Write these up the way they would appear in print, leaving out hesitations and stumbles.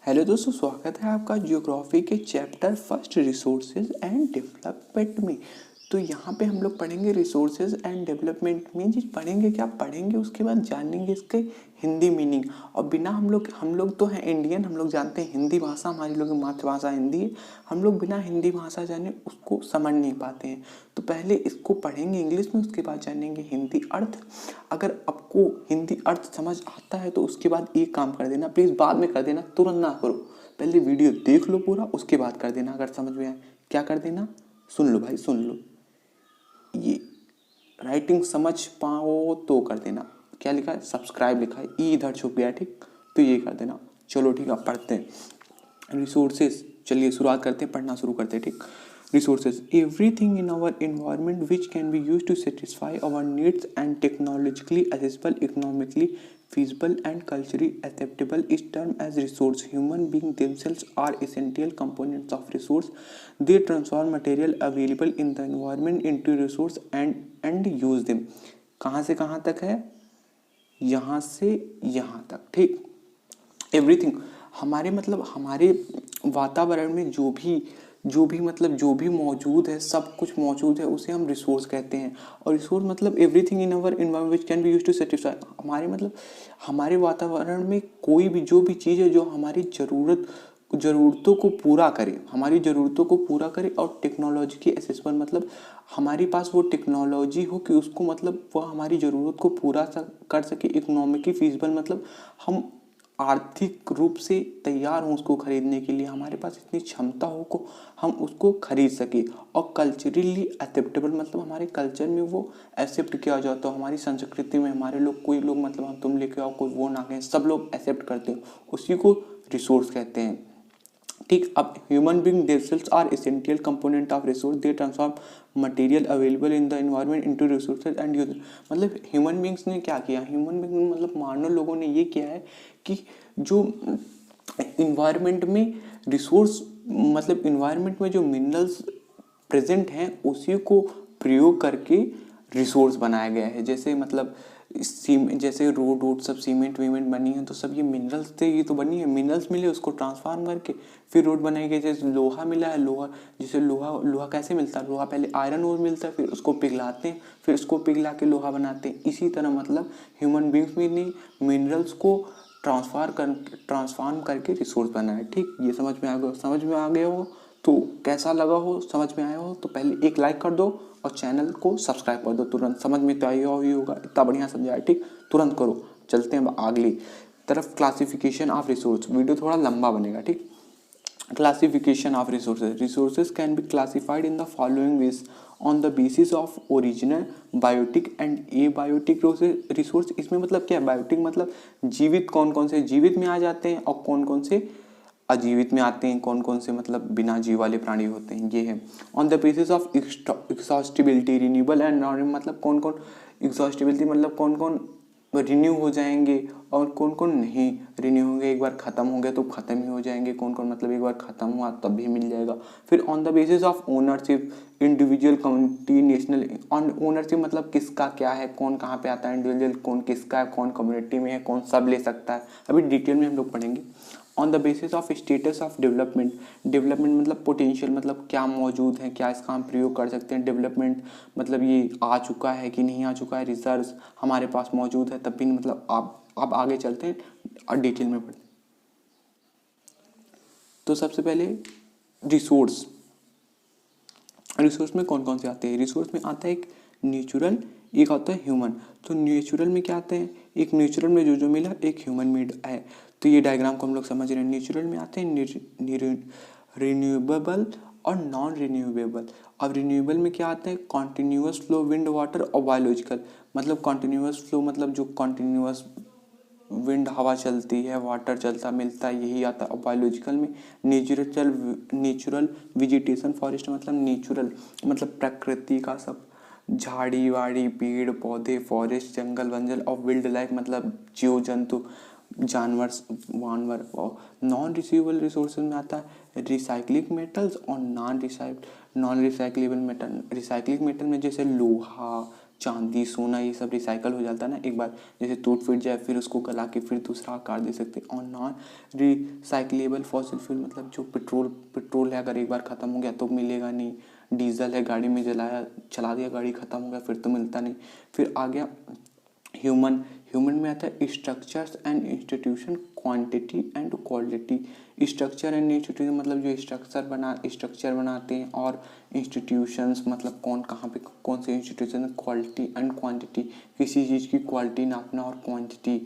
Hello दोस्तों, स्वागत है आपका ज्योग्राफी के chapter first resources and development में। तो यहाँ पे हम लोग पढ़ेंगे रिसोर्सेज एंड डेवलपमेंट में। जी पढ़ेंगे क्या पढ़ेंगे, उसके बाद जानेंगे इसके हिंदी मीनिंग। और बिना हम लोग तो हैं इंडियन, हम लोग जानते हैं हिंदी भाषा, हमारी लोग की मातृभाषा हिंदी है। हम लोग बिना हिंदी भाषा जाने उसको समझ नहीं पाते हैं। तो पहले इसको पढ़ेंगे इंग्लिश में, उसके बाद जानेंगे हिंदी अर्थ। अगर आपको हिंदी अर्थ समझ आता है तो उसके बाद एक काम कर देना, प्लीज़ बाद में कर देना, तुरंत ना करो। पहले वीडियो देख लो पूरा, उसके बाद कर देना। अगर समझ में आए क्या कर देना, सुन लो भाई सुन लो। ये राइटिंग समझ पाओ तो कर देना। क्या लिखा है, सब्सक्राइब लिखा है, ई इधर छुप गया, ठीक, तो ये कर देना। चलो ठीक है, पढ़ते हैं रिसोर्सेज। चलिए शुरुआत करते हैं, पढ़ना शुरू करते हैं, ठीक। Resources, everything in our environment which can be use to satisfy our needs and technologically accessible, economically feasible and culturally acceptable is termed as resource. Human beings themselves are essential components of resource. They transform material available in the environment into resource and use them. कहाँ से कहाँ तक है, यहाँ से यहाँ तक, ठीक। एवरीथिंग हमारे हमारे वातावरण में जो भी मौजूद है, सब कुछ मौजूद है, उसे हम रिसोर्स कहते हैं। और resource everything in our environment which can be used to satisfy. हमारे वातावरण में कोई भी जो भी चीज़ है जो हमारी ज़रूरतों को पूरा करे, हमारी ज़रूरतों को पूरा करे। और टेक्नोलॉजी की एसेसमेंट हमारे पास वो टेक्नोलॉजी हो कि उसको वह हमारी ज़रूरत को पूरा कर सके। इकोनॉमिकली फीसिबल हम आर्थिक रूप से तैयार हों उसको खरीदने के लिए, हमारे पास इतनी क्षमता हो को हम उसको खरीद सके। और कल्चरली एक्सेप्टेबल हमारे कल्चर में वो एक्सेप्ट किया जाता हो, हमारी संस्कृति में हमारे लोग, कोई लोग हम तुम लेके आओ, कोई वो ना कहें, सब लोग एक्सेप्ट करते हो, उसी को रिसोर्स कहते हैं, ठीक। अब human being themselves are essential component of resource. They transform material available in the environment into resources and use. Human beings ने क्या किया, ह्यूमन बीइंग मानव लोगों ने ये किया है कि जो इन्वायरमेंट में रिसोर्स इन्वायरमेंट में जो मिनरल्स प्रेजेंट हैं उसी को प्रयोग करके रिसोर्स बनाया गया है। जैसे जैसे रोड सब सीमेंट वीमेंट बनी है तो सब ये मिनरल्स थे, ये तो बनी है, मिनरल्स मिले उसको ट्रांसफॉर्म करके फिर रोड बनाई गई। जैसे लोहा मिला है, लोहा कैसे मिलता है, लोहा पहले आयरन ओर मिलता है, फिर उसको पिघलाते हैं, फिर उसको पिघला के लोहा बनाते हैं। इसी तरह ह्यूमन बींग्स में ने मिनरल्स को ट्रांसफॉर्म करके रिसोर्स बनाया, ठीक। ये समझ में आ गया हो तो कैसा लगा हो, समझ में आया हो तो पहले एक लाइक कर दो और चैनल को सब्सक्राइब कर दो तुरंत। समझ में तो आया ही होगा, इतना बढ़िया समझाया, ठीक, तुरंत करो। चलते हैं अगली तरफ, क्लासिफिकेशन ऑफ रिसोर्स। वीडियो थोड़ा लंबा बनेगा, ठीक। Classification of resources, resources can be classified in the following ways on the basis of original, biotic and abiotic resource. इसमें क्या है, बायोटिक जीवित, कौन कौन से जीवित में आ जाते हैं और कौन कौन से अजीवित में आते हैं, कौन कौन से बिना जीव वाले प्राणी होते हैं, ये है। On the basis of exhaustibility, renewable and non कौन कौन एक्सॉस्टिबिलिटी कौन कौन रिन्यू हो जाएंगे और कौन कौन नहीं रिन्यू होंगे, एक बार ख़त्म हो गए तो ख़त्म ही हो जाएंगे, कौन कौन एक बार ख़त्म हुआ तब भी मिल जाएगा। फिर on the basis of ownership, individual, community, national. Ownership किसका क्या है, कौन कहाँ पे आता है, इंडिविजुअल कौन किसका है, कौन कम्युनिटी में है, कौन सब ले सकता है, अभी डिटेल में हम लोग पढ़ेंगे। On the basis of status of development, development potential, क्या मौजूद है, क्या इसका हम प्रयोग कर सकते हैं। डेवलपमेंट ये आ चुका है कि नहीं आ चुका है, रिसर्च हमारे पास मौजूद है तब भी आप आगे चलते हैं और डिटेल में पढ़ते हैं। तो सबसे पहले रिसोर्स में कौन कौन से आते हैं। रिसोर्स में आता है एक नेचुरल, एक आता है ह्यूमन। तो नेचुरल में क्या आते हैं, एक नेचुरल में जो मिला, एक ह्यूमन मेड है। तो ये डायग्राम को हम लोग समझ रहे हैं। नेचुरल में आते हैं रिन्यूएबल और नॉन रिन्यूएबल। अब रिन्यूएबल में क्या आते हैं, कॉन्टिन्यूअस फ्लो, विंड, वाटर और बायोलॉजिकल। कॉन्टिन्यूअस फ्लो जो कॉन्टिन्यूअस विंड हवा चलती है, वाटर चलता मिलता है, यही आता है। और बायोलॉजिकल में नेचुरल वेजिटेशन, फॉरेस्ट नेचुरल प्रकृति का सब, झाड़ी वाड़ी, पेड़ पौधे, फॉरेस्ट, जंगल वंजल, और विल्ड लाइफ जीव जंतु, जानवर वानवर। और नॉन रिन्यूएबल रिसोर्सेज में आता है रिसाइक्लिंग मेटल्स और non recyclable metal. Recycling metal में जैसे लोहा, चांदी सोना ये सब रिसाइकल हो जाता है ना एक बार, जैसे टूट फिट जाए फिर उसको गला के फिर दूसरा आकार दे सकते हैं। और नॉन रिसाइकलेबल फॉसिल फ्यूल मतलब जो पेट्रोल है अगर एक बार ख़त्म हो गया तो मिलेगा नहीं, डीजल है गाड़ी में चला दिया गाड़ी ख़त्म हो गया फिर तो मिलता नहीं। फिर आ गया ह्यूमन में आता है structures and institution, quantity and quality. Structure and institution मतलब जो स्ट्रक्चर बनाते हैं, और इंस्टीट्यूशंस मतलब कौन कहाँ पे कौन से इंस्टीट्यूशन, क्वालिटी एंड क्वांटिटी किसी चीज़ की क्वालिटी नापना और क्वांटिटी।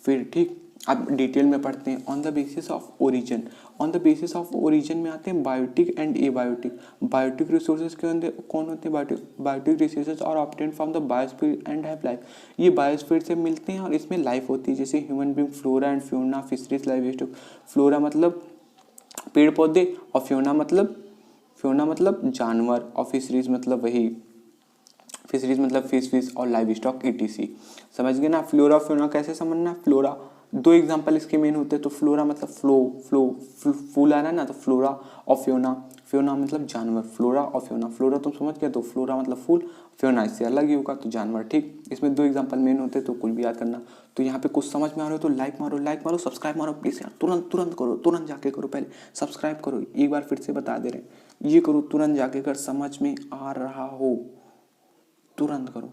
फिर ठीक अब डिटेल में पढ़ते हैं। On the basis of origin, on the basis of origin में आते हैं biotic and abiotic. Biotic resources के अंदर कौन होते हैं, biotic resources are obtain from the biosphere and have life. ये बायोस्फीयर से मिलते हैं और इसमें लाइफ होती है, जैसे human being, flora and fauna, fisheries, livestock. Flora मतलब पेड़ पौधे और फ्यूना मतलब जानवर, और फिशरीज मतलब वही फिशरीज मतलब फिश और लाइव स्टॉक ईटीसी। समझ गए ना। फ्लोरा फ्यूना कैसे समझना। फ्लोरा दो एग्जांपल इसके मेन होते हैं, तो फ्लोरा मतलब फूल आ रहा है ना, तो फ्लोरा और फ्योना मतलब जानवर। फ्लोरा और फ्लोरा तुम समझ गए, तो फ्लोरा मतलब फूल, फ्योना इससे अलग ही होगा तो जानवर। ठीक, इसमें दो एग्जांपल मेन होते हैं तो कुल भी याद करना। तो यहाँ पे कुछ समझ में आ रहा हो तो लाइक मारो, सब्सक्राइब मारो प्लीज यार, तुरंत करो, तुरंत जाके करो, पहले सब्सक्राइब करो। एक बार फिर से बता दे रहे हैं, ये करो तुरंत जाके, अगर समझ में आ रहा हो तुरंत करो।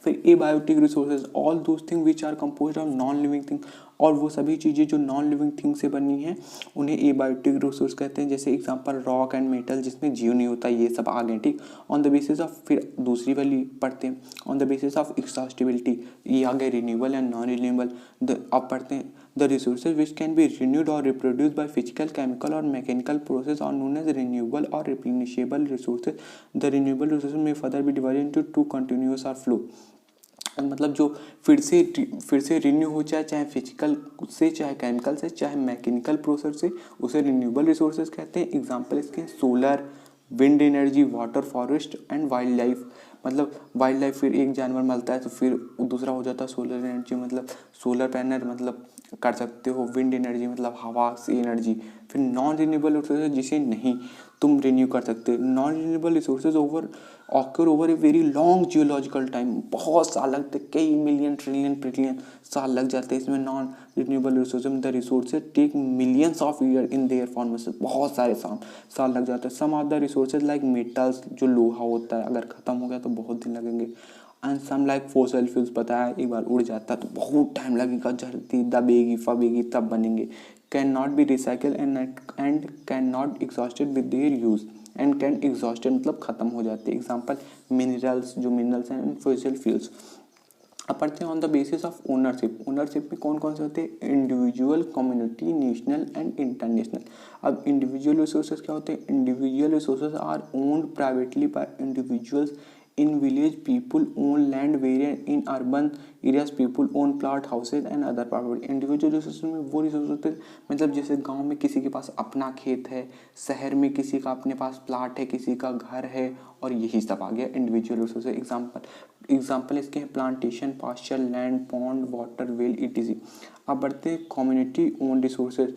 फिर abiotic resources, all those thing which are composed of non living thing, और वो सभी चीज़ें जो नॉन लिविंग थिंग से बनी हैं उन्हें एबायोटिक रिसोर्स कहते हैं। जैसे एग्जांपल रॉक एंड मेटल जिसमें जीव नहीं होता, ये सब आ गए। ठीक, ऑन द बेसिस ऑफ, फिर दूसरी वाली पढ़ते हैं, ऑन द बेसिस ऑफ एक्सॉस्टिबिलिटी, ये आ गए रिन्यूएबल एंड नॉन रिन्यूएबल। अब पढ़ते हैं the resources which can be renewed और रिप्रोड्यूस बाय फिजिकल, केमिकल और mechanical process are known as renewable और replenishable resources. The renewable resources में further be divided into two continuous और flow, मतलब जो फिर से रिन्यू हो जाए, चाहे फिजिकल से, चाहे केमिकल से, चाहे मैकेनिकल प्रोसेस से, उसे रिन्यूएबल रिसोर्सेज कहते हैं। एग्जांपल इसके solar, wind energy, water, forest and wild life. मतलब वाइल्ड लाइफ, फिर एक जानवर मरता है तो फिर दूसरा हो जाता है सोलर एनर्जी, मतलब सोलर पैनल मतलब कर सकते हो। विंड एनर्जी मतलब हवा से एनर्जी। फिर नॉन रिन्यूएबल रिसोर्सेज जिसे नहीं तुम रिन्यू कर सकते। Non renewable resources occur over a very long geological time, बहुत साल लगते, कई मिलियन ट्रिलियन साल लग जाते हैं इसमें। Non renewable resources the resources take millions of year in their formation, बहुत सारे साल लग जाते हैं। Some of the resources like metals, जो लोहा होता है अगर खत्म हो गया तो बहुत दिन लगेंगे। And some like fossil fuels, पता है एक बार उड़ जाता है तो बहुत टाइम लगेगा, जलती दबेगी फबेगी तब बनेंगे। Can not be recycle and can not exhausted with their use, and can exhausted मतलब खत्म हो जाते हैं। एग्जांपल मिनरल्स, जो मिनरल्स हैं, एंड फॉसिल फ्यूल्स। अब पढ़ते हैं on the basis of ownership. Ownership में कौन कौन से होते हैं, individual, community, national and international. अब इंडिविजुअल रिसोर्सेज क्या होते हैं, individual resources are owned privately by individuals. In village people own land, barrier in urban areas people own plot, houses and other property. Individual resources में वो resource होते हैं, मतलब जैसे गांव में किसी के पास अपना खेत है, शहर में किसी का अपने पास प्लाट है, किसी का घर है, और यही सब आ गया इंडिविजुअल रिसोर्सेज। एग्जाम्पल इसके हैं plantation, pasture, land, pond, water, well, etc. अब बढ़ते हैं कम्युनिटी ओन रिसोर्सेज।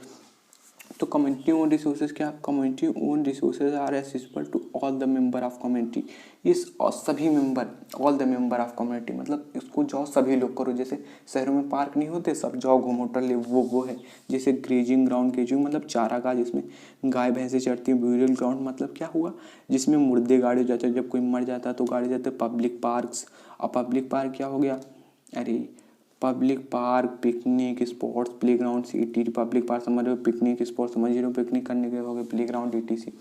तो कम्युनिटी ओन रिसोर्सेज क्या, community own resources are accessible to all the member of community. इस सभी member, all the member of community मतलब इसको जाओ सभी लोग करो। जैसे शहरों में पार्क नहीं होते, सब जाओ घूमो टहले, वो है। जैसे ग्रेजिंग ग्राउंड, ग्रेजिंग मतलब चारागाह जिसमें गाय भैंसें चढ़ती हैं। ब्यूरियल ग्राउंड मतलब क्या हुआ, जिसमें मुर्दे गाड़े जाते हैं, जब कोई मर जाता है तो गाड़े जाते हैं। पब्लिक पार्क्स, और पब्लिक पार्क क्या हो गया, अरे public park, picnic spots, play ground, city. Public park समझ रहे हो, पिकनिक स्पॉट समझ रहे हो, पिकनिक करने के हो गए, प्ले ग्राउंड, ईटीसी।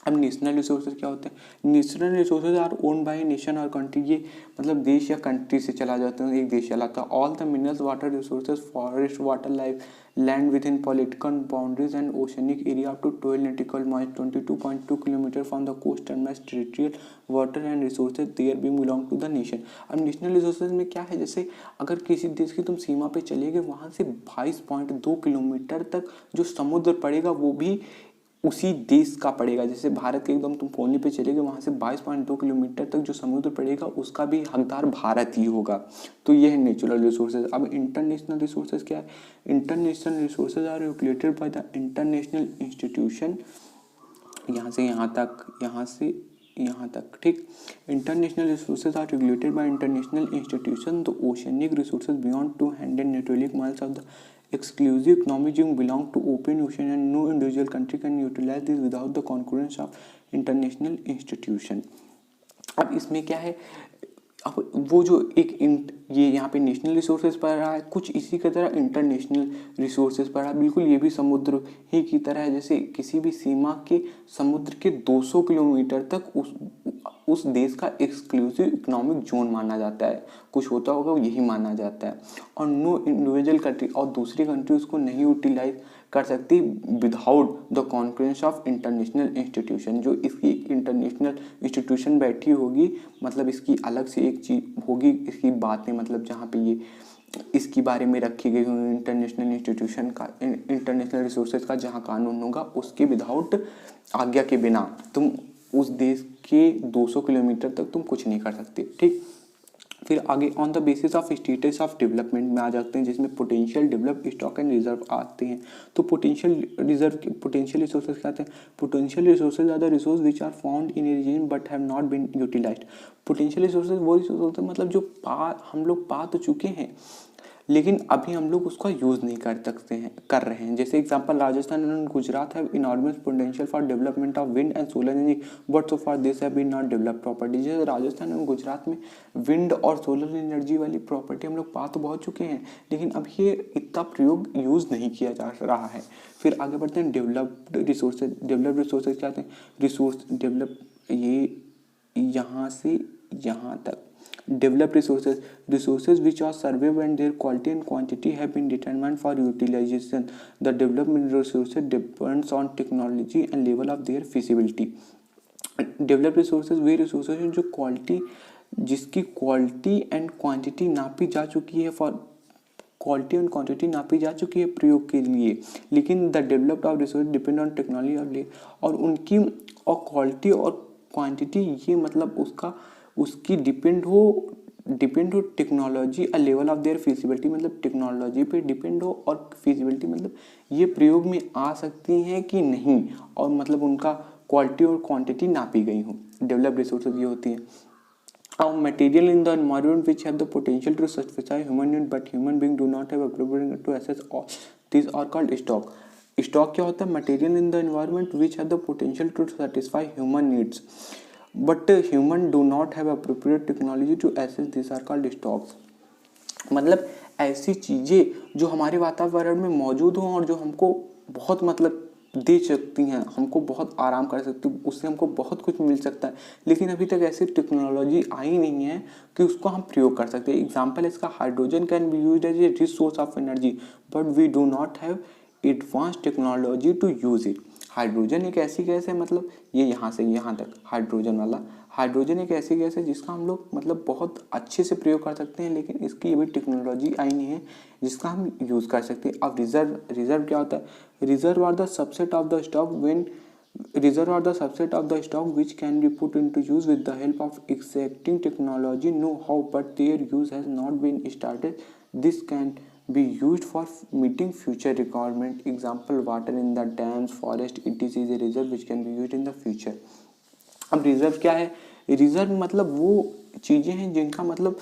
अब नेशनल रिसोर्सेज क्या होते हैं, national resources are own by nation और कंट्री। ये मतलब देश या कंट्री से चला जाता है, एक देश चलाता है। All the minerals, water resources, forest, water life, land within political boundaries and oceanic area up to 12 nautical miles 22.2 kilometre from the coast and match territorial water and resources there being belong to the nation. अब national resources में क्या है, जैसे अगर किसी देश की तुम सीमा पे चले गए, वहाँ से 22.2 किलोमीटर तक जो समुद्र पड़ेगा वो भी उसी देश का पड़ेगा। जैसे भारत के एकदम तुम कोने पे चले गए, वहाँ से 22.2 किलोमीटर तक जो समुद्र पड़ेगा उसका भी हकदार भारत ही होगा। तो ये है नेचुरल रिसोर्सेज। अब इंटरनेशनल रिसोर्सेज क्या है, international resources are regulated by the international institution. यहाँ से यहाँ तक, यहाँ से यहाँ तक, ठीक। International resources are regulated by international institution. The oceanic resources beyond 200 nautical miles of the exclusive economic zone belong to open ocean and no individual country can utilize this without the concurrence of international institution। अब इसमें क्या है, अब वो जो ये यहाँ पे नेशनल रिसोर्सेज पढ़ रहा है, कुछ इसी की तरह इंटरनेशनल रिसोर्सेज पढ़ रहा है। बिल्कुल ये भी समुद्र ही की तरह है, जैसे किसी भी सीमा के समुद्र के 200 किलोमीटर तक उस देश का एक्सक्लूसिव इकोनॉमिक जोन माना जाता है, कुछ होता होगा यही माना जाता है। और नो इंडिविजुअल कंट्री, और दूसरी कंट्री उसको नहीं यूटिलाइज कर सकती without the concurrence of international institution. जो इसकी इंटरनेशनल इंस्टीट्यूशन बैठी होगी, मतलब इसकी अलग से एक चीज होगी, इसकी बातें मतलब जहाँ पे ये इसकी बारे में रखी गई होंगी इंटरनेशनल इंस्टीट्यूशन का, इंटरनेशनल रिसोर्सेज का जहाँ कानून होगा, उसके विदाउट आज्ञा के बिना तुम उस देश के 200 किलोमीटर तक तुम कुछ नहीं कर सकते, ठीक। फिर आगे on the basis of status of development में आ जाते हैं, जिसमें potential, develop, stock and reserve आते हैं। तो पोटेंशियल रिसोर्सेज क्या आते हैं? Potential resources are the resource which are found in a region but have not been utilised. Potential resources वो रिसोर्स होते हैं मतलब जो हम लोग पा तो चुके हैं लेकिन अभी हम लोग उसका यूज़ नहीं कर रहे हैं। जैसे example, Rajasthan and Gujarat have enormous potential for development of wind and solar energy but so far this have been not developed property. जैसे राजस्थान एंड गुजरात में विंड और सोलर एनर्जी वाली प्रॉपर्टी हम लोग पा तो बहुत चुके हैं, लेकिन अब ये इतना प्रयोग यूज़ नहीं किया जा रहा है। फिर आगे बढ़ते हैं डेवलप्ड रिसोर्सेज। डेवलप्ड रिसोर्सेज क्या आते हैं? रिसोर्स डेवलप, ये यहाँ से यहाँ तक developed resources which are surveyed and their quality and quantity have been determined for utilization. The development resources depends on technology and level of their feasibility. Developed resources way resources हैं जो जिसकी quality and quantity नापी जा चुकी है, for quality and quantity नापी जा चुकी है प्रयोग के लिए, लेकिन the developed of resource depend on technology और उनकी और क्वालिटी और क्वांटिटी ये मतलब उसकी डिपेंड हो टेक्नोलॉजी और लेवल ऑफ देयर फिजिबिलिटी, मतलब टेक्नोलॉजी पे डिपेंड हो और फिजिबिलिटी मतलब ये प्रयोग में आ सकती हैं कि नहीं, और मतलब उनका क्वालिटी और क्वांटिटी नापी गई हो। डेवलप्ड रिसोर्सेज ये होती है। और material in the environment which have the potential to satisfy human need but human being do not have appropriate to access this are called stock. Stock क्या होता है? Material in the environment which have the potential to satisfy human needs but human do not have appropriate technology to access this are called stocks. मतलब ऐसी चीज़ें जो हमारे वातावरण में मौजूद हों और जो हमको बहुत मतलब दे सकती हैं, हमको बहुत आराम कर सकती हैं, उससे हमको बहुत कुछ मिल सकता है, लेकिन अभी तक ऐसी टेक्नोलॉजी आई नहीं है कि उसको हम प्रयोग कर सकते हैं। एग्जाम्पल इसका, hydrogen can be used as a resource of energy but we do not have advance technology to use it. Hydrogen एक ऐसी गैस है, मतलब ये यहाँ से यहाँ तक हाइड्रोजन वाला, हाइड्रोजन एक ऐसी गैस है जिसका हम लोग मतलब बहुत अच्छे से प्रयोग कर सकते हैं, लेकिन इसकी अभी टेक्नोलॉजी आई नहीं है जिसका हम यूज़ कर सकते हैं। अब रिजर्व क्या होता है? Reserve are the subset of the stock which can be put into use with the help of existing technology know-how but their use has not been started. This can be used for meeting future requirement. Example, water in the dams, forest, etc. is a reserve which can be used in the future. अब reserve क्या है? Reserve मतलब वो चीज़ें हैं जिनका मतलब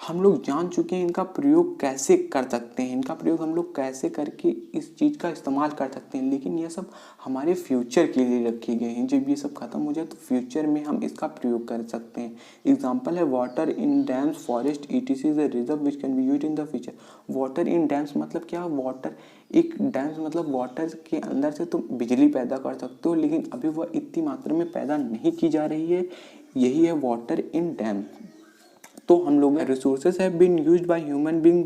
हम लोग जान चुके हैं इनका प्रयोग कैसे कर सकते हैं, इनका प्रयोग हम लोग कैसे करके इस चीज़ का इस्तेमाल कर सकते हैं, लेकिन ये सब हमारे फ्यूचर के लिए रखे गए हैं। जब ये सब खत्म हो जाए तो फ्यूचर में हम इसका प्रयोग कर सकते हैं। एग्जांपल है water in dams, forest, etc. Is a reserve which can be used in the future. Water in dams मतलब क्या? वाटर एक डैम्स मतलब वाटर के अंदर से तुम बिजली पैदा कर सकते हो, लेकिन अभी वह इतनी मात्रा में पैदा नहीं की जा रही है, यही है वाटर इन डैम। तो हम लोग resources have been used by human being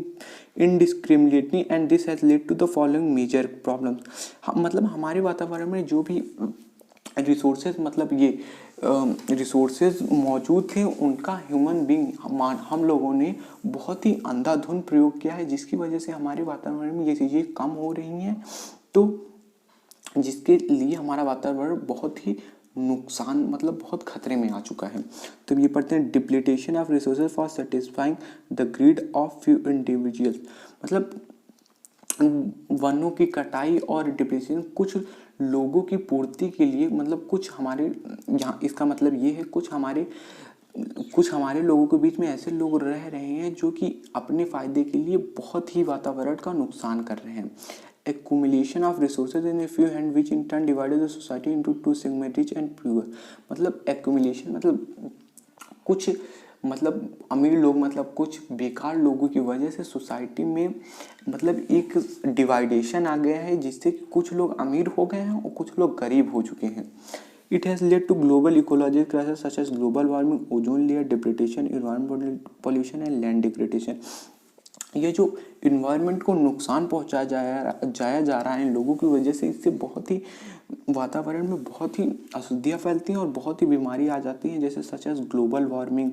indiscriminately and this has led to the following major problems. मतलब हमारे वातावरण में जो भी रिसोर्सेज मतलब ये रिसोर्सेज मौजूद थे उनका ह्यूमन बीइंग हम लोगों ने बहुत ही अंधाधुंध प्रयोग किया है, जिसकी वजह से हमारे वातावरण में ये चीज़ें कम हो रही हैं, तो जिसके लिए हमारा वातावरण बहुत ही नुकसान मतलब बहुत खतरे में आ चुका है। तो ये पढ़ते हैं depletion of resources for satisfying the greed of few individuals. मतलब वनों की कटाई और डिप्रेशन कुछ लोगों की पूर्ति के लिए, मतलब कुछ हमारे यहाँ, इसका मतलब ये है कुछ हमारे लोगों के बीच में ऐसे लोग रह रहे हैं जो कि अपने फायदे के लिए बहुत ही वातावरण का नुकसान कर रहे हैं। Accumulation of resources in a few hands which in turn divided the society into two segments, rich and poor। मतलब accumulation मतलब कुछ, मतलब अमीर लोग, मतलब कुछ बेकार लोगों की वजह से सोसाइटी में मतलब एक डिवाइडेशन आ गया है, जिससे कुछ लोग अमीर हो गए हैं और कुछ लोग गरीब हो चुके हैं। It has led to global ecological crises such as global warming, ozone layer depletion, environmental pollution and land degradation। ये जो इन्वायरमेंट को नुकसान पहुंचाया जाया जा रहा है इन लोगों की वजह से, इससे बहुत ही वातावरण में बहुत ही अशुद्धियाँ फैलती हैं और बहुत ही बीमारी आ जाती हैं, जैसे such as global warming,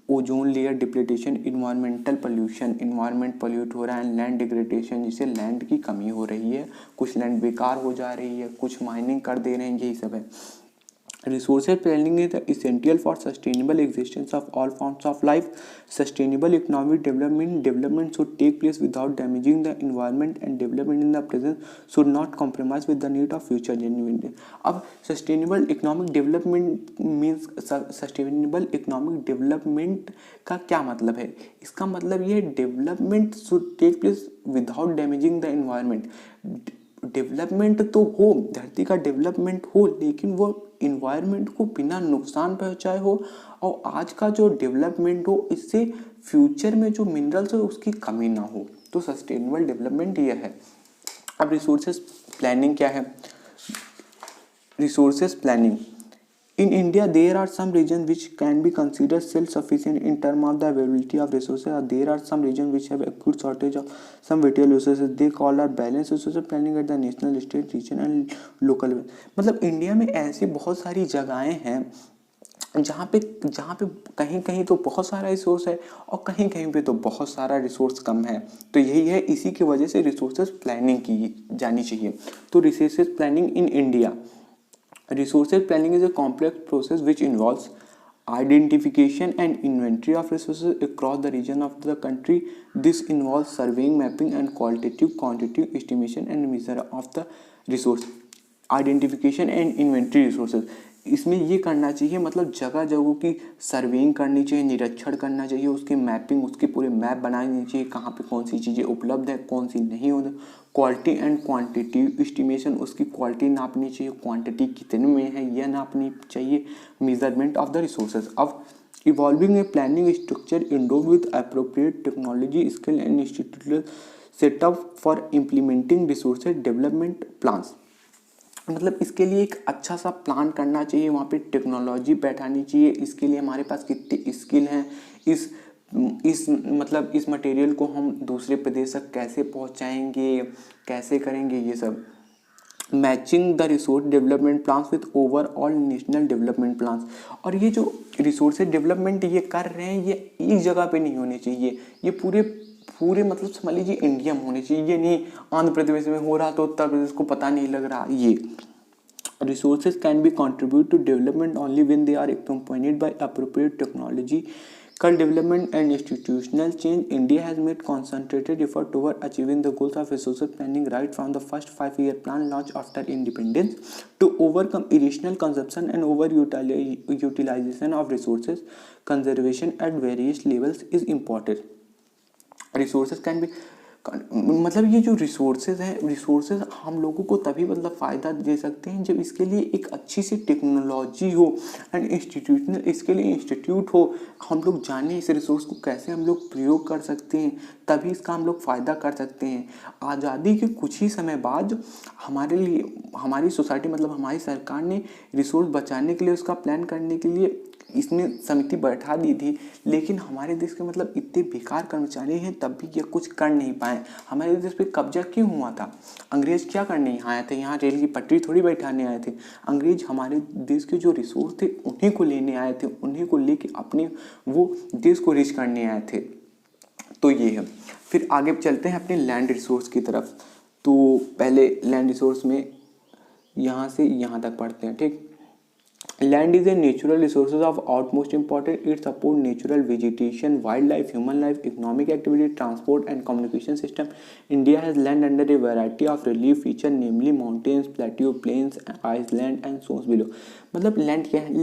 ozone layer depletion, environmental pollution, environment pollute हो रहा है, लैंड डिग्रेडेशन, जिससे लैंड की कमी हो रही है, कुछ लैंड बेकार हो जा रही है, कुछ माइनिंग कर दे रहे हैं, यही सब है। Resources planning is essential for sustainable existence of all forms of life. Sustainable economic development should take place without damaging the environment, and development in the present should not compromise with the need of future generation। अब sustainable economic development means sustainable economic development का क्या मतलब है? इसका मतलब ये development should take place without damaging the environment। Development तो हो, धरती का डेवलपमेंट हो, लेकिन वो इन्वायरमेंट को बिना नुकसान पहुंचाए हो, और आज का जो डेवलपमेंट हो इससे फ्यूचर में जो मिनरल्स हो उसकी कमी ना हो। तो सस्टेनेबल डेवलपमेंट ये है। अब रिसोर्सेज प्लानिंग क्या है? Resources planning in India there are some regions which can be considered self-sufficient in terms of the availability of resources, or there are some regions which have acute shortage of some vital resources। they call our balanced resource planning at the national, state, region and local level। मतलब India में ऐसी बहुत सारी जगहें हैं जहाँ पे कहीं कहीं तो बहुत सारा रिसोर्स है और कहीं कहीं पे तो बहुत सारा रिसोर्स कम है। तो यही है, इसी की वजह से रिसोर्सेज प्लानिंग की जानी चाहिए। तो resources planning in India, resources planning is a complex process which involves identification and inventory of resources across the region of the country। This involves surveying, mapping and quantitative estimation and measure of the resource। Identification and inventory resources, इसमें ये करना चाहिए, मतलब जगह जगहों की surveying करनी चाहिए, निरीक्षण करना चाहिए, उसकी मैपिंग, उसके पूरे मैप बनानी चाहिए, कहाँ पे कौन सी चीज़ें उपलब्ध है, कौन सी नहीं होती। क्वालिटी एंड क्वांटिटी एस्टिमेशन, उसकी क्वालिटी नापनी चाहिए, क्वांटिटी कितने में है यह नापनी चाहिए। Measurement of the resources. अब evolving a planning structure endowed with appropriate technology, skill and institutional setup for implementing resources development plans. मतलब इसके लिए एक अच्छा सा प्लान करना चाहिए, वहाँ पे टेक्नोलॉजी बैठानी चाहिए, इसके लिए हमारे पास कितनी स्किल हैं, इस मटेरियल को हम दूसरे प्रदेश तक कैसे पहुँचाएंगे, कैसे करेंगे, ये सब। Matching the resource development plans with overall national development plans. और ये जो रिसोर्सेज डेवलपमेंट ये कर रहे हैं, ये एक जगह पे नहीं होने चाहिए, ये पूरे मतलब समझ लीजिए इंडिया में होने चाहिए। ये नहीं आंध्र प्रदेश में हो रहा तो उत्तर प्रदेश को पता नहीं लग रहा। ये resources can be contribute to development only when they are accompanied by appropriate technological development and institutional change। India has made concentrated effort toward achieving the goals of resources planning right from the first 5-year plan launched after independence to overcome irrational consumption and overutilization of resources। Conservation at various levels is important। Resources can B, मतलब ये जो resources हैं, resources हम लोगों को तभी मतलब फ़ायदा दे सकते हैं जब इसके लिए एक अच्छी सी टेक्नोलॉजी हो एंड इंस्टीट्यूशनल, इसके लिए इंस्टीट्यूट हो, हम लोग जाने इस रिसोर्स को कैसे हम लोग प्रयोग कर सकते हैं, तभी इसका हम लोग फ़ायदा कर सकते हैं। आज़ादी के कुछ ही समय बाद हमारे लिए हमारी सोसाइटी, मतलब हमारी सरकार ने रिसोर्स बचाने के लिए, उसका प्लान करने के लिए इसने समिति बैठा दी थी, लेकिन हमारे देश के मतलब इतने बेकार कर्मचारी हैं तब भी ये कुछ कर नहीं पाए। हमारे देश पे कब्जा क्यों हुआ था? अंग्रेज क्या करने यहाँ आए थे? यहाँ रेल की पटरी थोड़ी बैठाने आए थे। अंग्रेज हमारे देश के जो रिसोर्स थे उन्हीं को लेने आए थे, उन्हीं को लेके अपने वो देश को रिच करने आए थे। तो ये है। फिर आगे चलते हैं अपने लैंड रिसोर्स की तरफ। तो पहले लैंड रिसोर्स में यहाँ से यहाँ तक पढ़ते हैं, ठीक। Land is a natural resources of utmost importance. It supports natural vegetation, wildlife, human life, economic activity, transport and communication system. India has land under a variety of relief feature, namely mountains, plateau, plains, island and zones below. मतलब land क्या है?